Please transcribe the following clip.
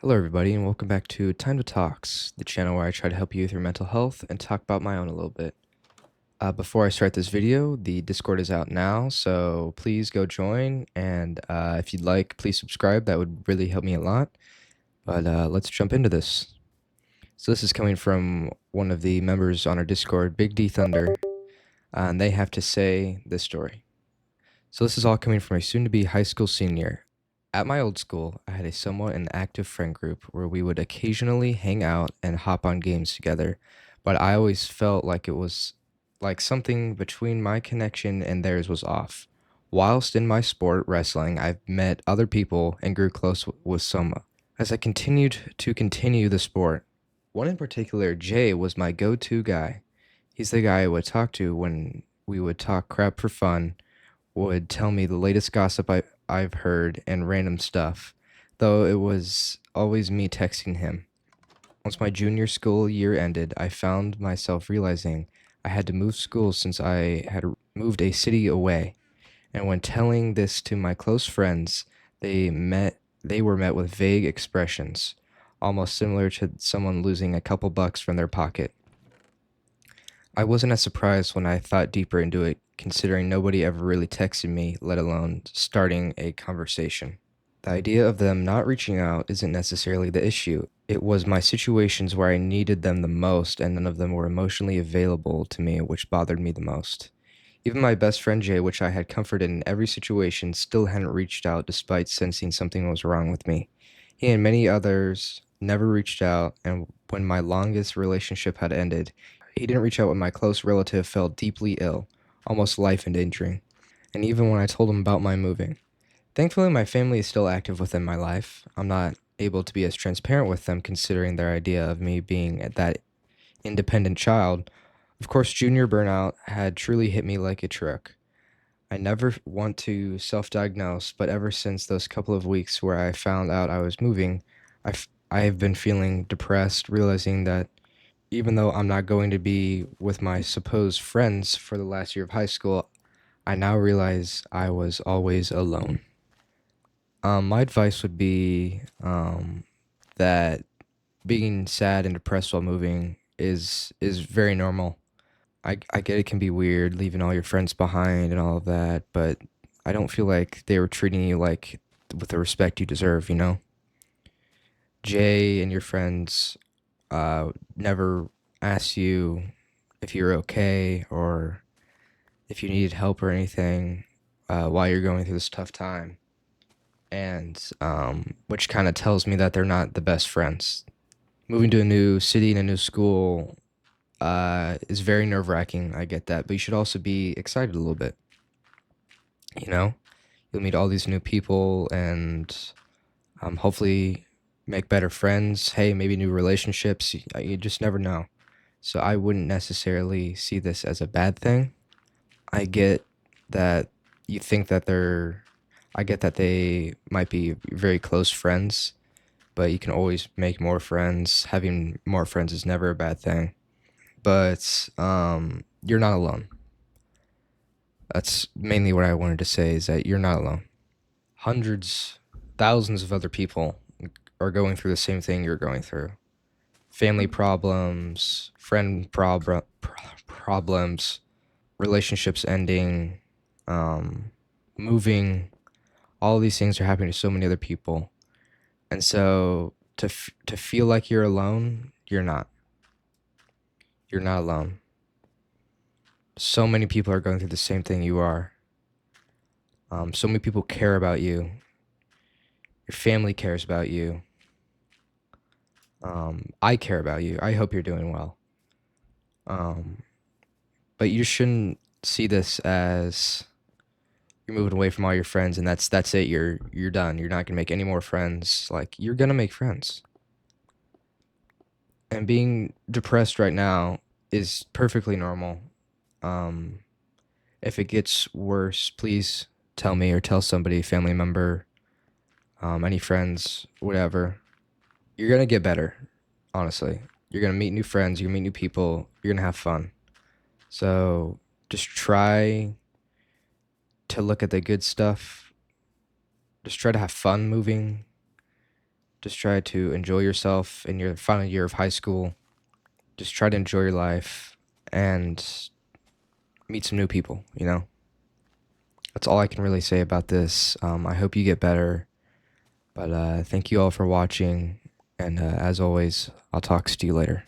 Hello, everybody, and welcome back to Time to Talks, the channel where I try to help you with your mental health and talk about my own a little bit. Before I start this video, the Discord is out now, so please go join. And if you'd like, please subscribe. That would really help me a lot. But let's jump into this. So this is coming from one of the members on our Discord, Big D Thunder, and they have to say this story. So this is all coming from a soon-to-be high school senior. At my old school, I had a somewhat inactive friend group where we would occasionally hang out and hop on games together, but I always felt like it was like something between my connection and theirs was off. Whilst in my sport, wrestling, I've met other people and grew close with some. As I continued to continue the sport, one in particular, Jay, was my go-to guy. He's the guy I would talk to when we would talk crap for fun, would tell me the latest gossip I've heard and random stuff, though it was always me texting him. Once my junior school year ended, I found myself realizing I had to move schools since I had moved a city away. And when telling this to my close friends, they were met with vague expressions, almost similar to someone losing a couple bucks from their pocket. I wasn't as surprised when I thought deeper into it, considering nobody ever really texted me, let alone starting a conversation. The idea of them not reaching out isn't necessarily the issue. It was my situations where I needed them the most and none of them were emotionally available to me, which bothered me the most. Even my best friend Jay, which I had comforted in every situation, still hadn't reached out despite sensing something was wrong with me. He and many others never reached out, and when my longest relationship had ended, he didn't reach out when my close relative fell deeply ill, almost life endangering, and even when I told him about my moving. Thankfully, my family is still active within my life. I'm not able to be as transparent with them considering their idea of me being that independent child. Of course, junior burnout had truly hit me like a truck. I never want to self-diagnose, but ever since those couple of weeks where I found out I was moving, I have been feeling depressed, realizing that even though I'm not going to be with my supposed friends for the last year of high school, I now realize I was always alone. My advice would be that being sad and depressed while moving is very normal. I get it can be weird leaving all your friends behind and all of that, but I don't feel like they were treating you like with the respect you deserve, you know? Jay and your friends never asked you if you're okay or if you needed help or anything while you're going through this tough time. And which kind of tells me that they're not the best friends. Moving to a new city and a new school is very nerve-wracking. I get that, but you should also be excited a little bit. You know, you'll meet all these new people and hopefully make better friends. Hey, maybe new relationships. You just never know. So I wouldn't necessarily see this as a bad thing. I get that you think that I get that they might be very close friends, but you can always make more friends. Having more friends is never a bad thing. But you're not alone. That's mainly what I wanted to say is that you're not alone. Hundreds, thousands of other people are going through the same thing you're going through. Family problems, problems, relationships ending, moving, all of these things are happening to so many other people. And so to feel like you're alone, you're not. You're not alone. So many people are going through the same thing you are. So many people care about you. Your family cares about you. I care about you. I hope you're doing well. But you shouldn't see this as you're moving away from all your friends and that's it. You're done. You're not gonna make any more friends. Like you're gonna make friends. And being depressed right now is perfectly normal. Um, if it gets worse, please tell me or tell somebody, family member, any friends, whatever. You're gonna get better, honestly. You're gonna meet new friends, you're gonna meet new people, you're gonna have fun. So just try to look at the good stuff. Just try to have fun moving. Just try to enjoy yourself in your final year of high school. Just try to enjoy your life and meet some new people, you know? That's all I can really say about this. I hope you get better. But thank you all for watching. And as always, I'll talk to you later.